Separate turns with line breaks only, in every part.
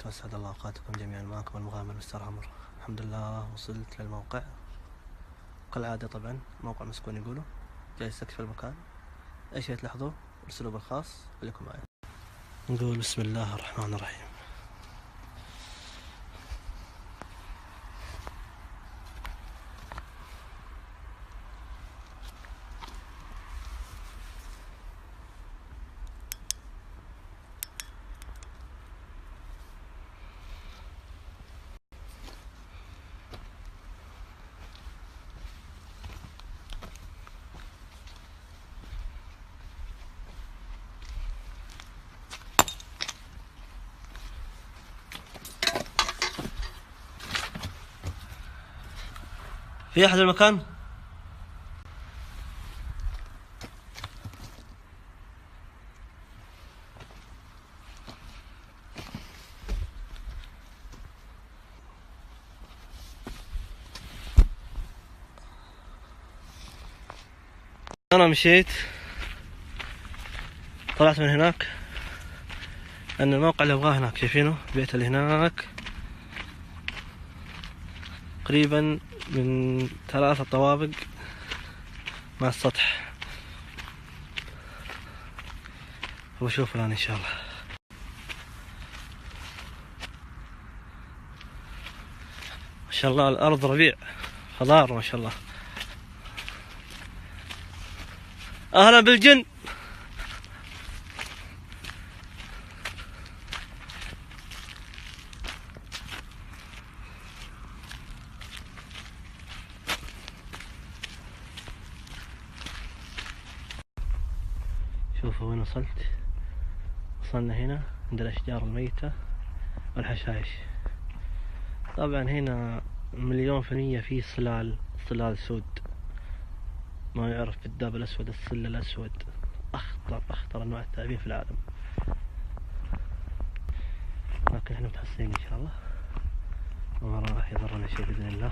وأسعد الله أوقاتكم جميعا. معكم المغامر مستر عمرو. الحمد لله وصلت للموقع كالعادة. طبعا موقع مسكون يقولوا جاي استكشف المكان. أي شيء تلاحظوه بالأسلوب الخاص خليكم معي. نقول بسم الله الرحمن الرحيم. في أحد المكان؟ أنا مشيت طلعت من هناك أن الموقع اللي أبغاه هناك، شايفينه البيت اللي هناك قريبا من 3 طوابق مع السطح. وشوف الآن إن شاء الله. ما شاء الله الأرض ربيع خضار ما شاء الله. أهلا بالجن. شوفوا وين وصلت. وصلنا هنا عند الأشجار الميتة والحشائش. طبعا هنا 100% في صلال سود، ما يعرف بالداب الأسود، الصل الأسود أخطر أنواع التعابين في العالم. لكن احنا متحسنين إن شاء الله وما راح يضرنا شيء بإذن الله.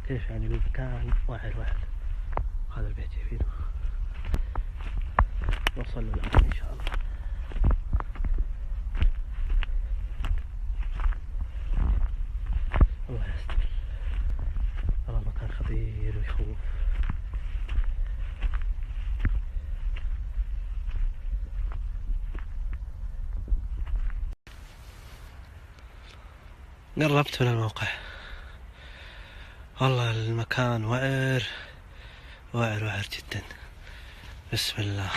كيف يعني بالمكان واحد هذا البيت شايفينه. نوصل له الآن إن شاء الله. الله يستر. والله المكان خطير ويخوف. قربت من الموقع. والله المكان وعر جدا. بسم الله.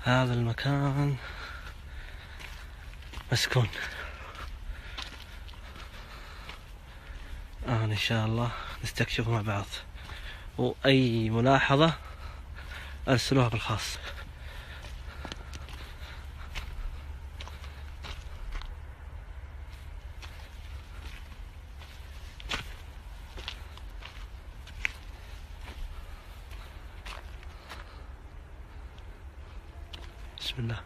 هذا المكان مسكون. إن شاء الله نستكشفه مع بعض، وأي ملاحظة أرسلوها بالخاص. بسم الله.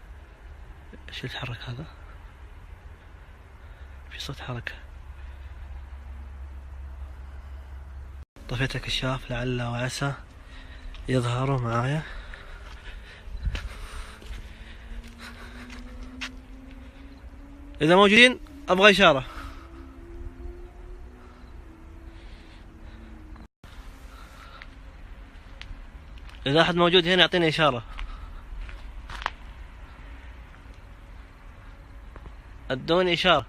ايش يتحرك هذا؟ في صوت حركة. طفيت الكشاف لعل وعسى يظهروا معايا. إذا موجودين أبغى إشارة. إذا أحد موجود هنا يعطيني إشارة. ادوني إشارة.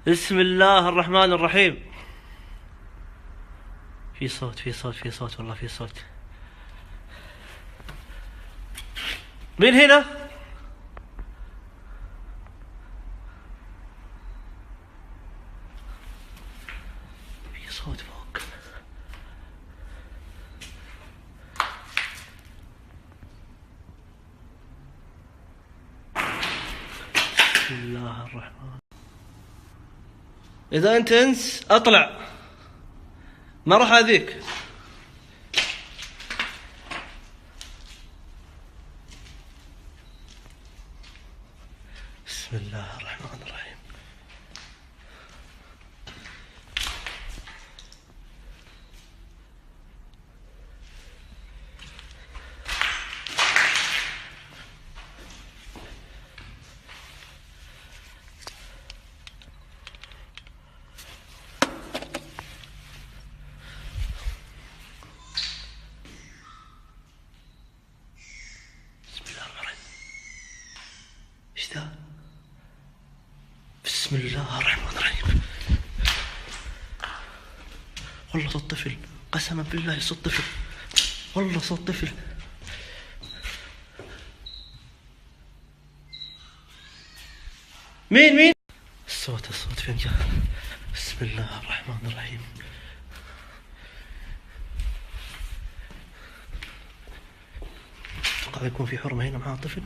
بسم الله الرحمن الرحيم. في صوت والله في صوت. من هنا؟ في صوت فوق. بسم الله الرحمن. إذا أنت إنس أطلع، ما راح أذيك. بسم الله الرحمن الرحيم. ايش ذا؟ بسم الله الرحمن الرحيم. والله صوت طفل، قسما بالله صوت طفل، والله صوت طفل. مين؟ الصوت فين جاء؟ بسم الله الرحمن الرحيم. اتوقع يكون في حرمة هنا مع طفل.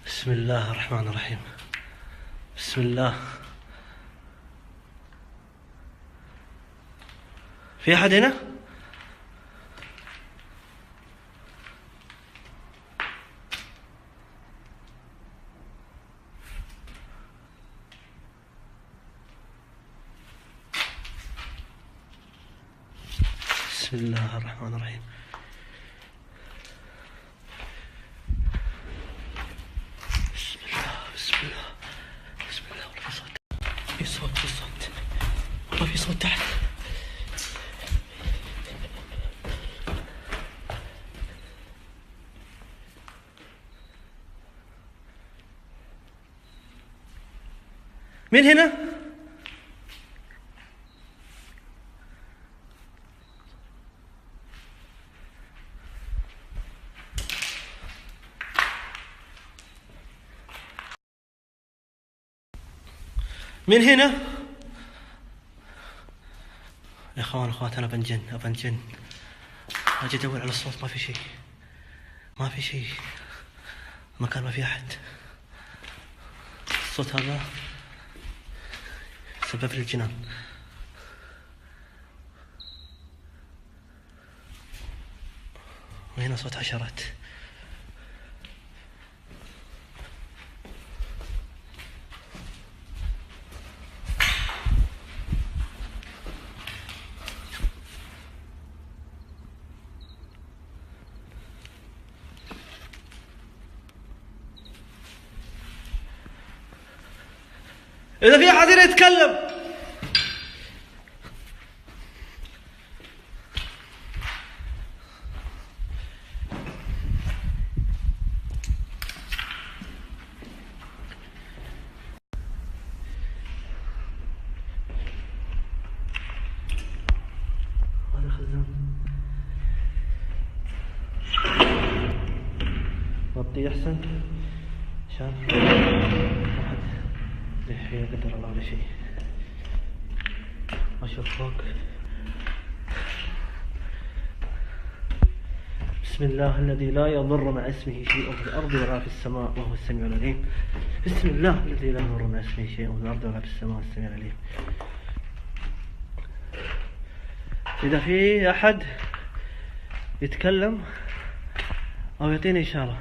بسم الله الرحمن الرحيم. بسم الله. في أحد هنا؟ بسم الله الرحمن الرحيم. بسم الله والله في صوت والله في صوت تحت. مين هنا؟ من هنا؟ يا اخوان اخوات انا بنجن. اجي ادور على الصوت، ما في شيء، المكان ما في احد. الصوت هذا سبب لي الجنان. وهنا صوت حشرات. إذا في أحد يتكلم هذا خزان. غطيه أحسن عشان واحد لا قدر الله ولا شيء. أشوف فوق. بسم الله الذي لا يضر مع اسمه شيء في الأرض ولا في السماء وهو السميع العليم. بسم الله الذي لا يضر مع اسمه شيء في الأرض ولا في السماء وهو السميع العليم. إذا في أحد يتكلم أو يعطيني إشارة.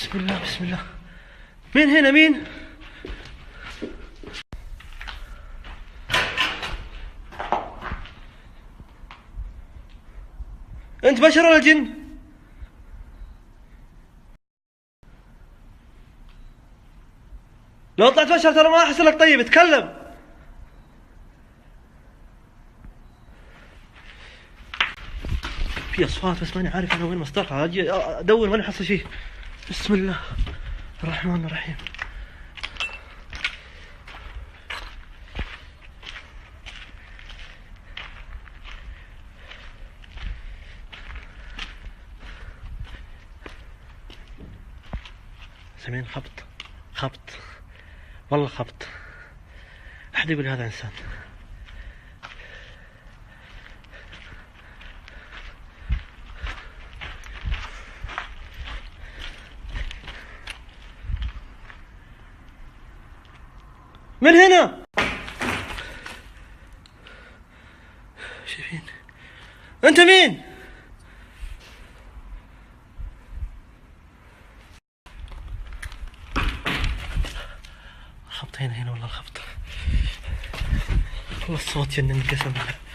بسم الله بسم الله. مين هنا مين؟ انت بشر ولا جن؟ لو طلعت بشر ترى ما احس لك. طيب اتكلم. في اصوات بس ماني عارف انا وين مصدرها. اجي ادور ماني احصل شيء. بسم الله الرحمن الرحيم. سمعين خبط خبط والله خبط. أحد يقول هذا إنسان. من هنا؟ شايفين؟ أنت مين؟ خبط هنا والله الخبط. والله الصوت جنن قسم بالله.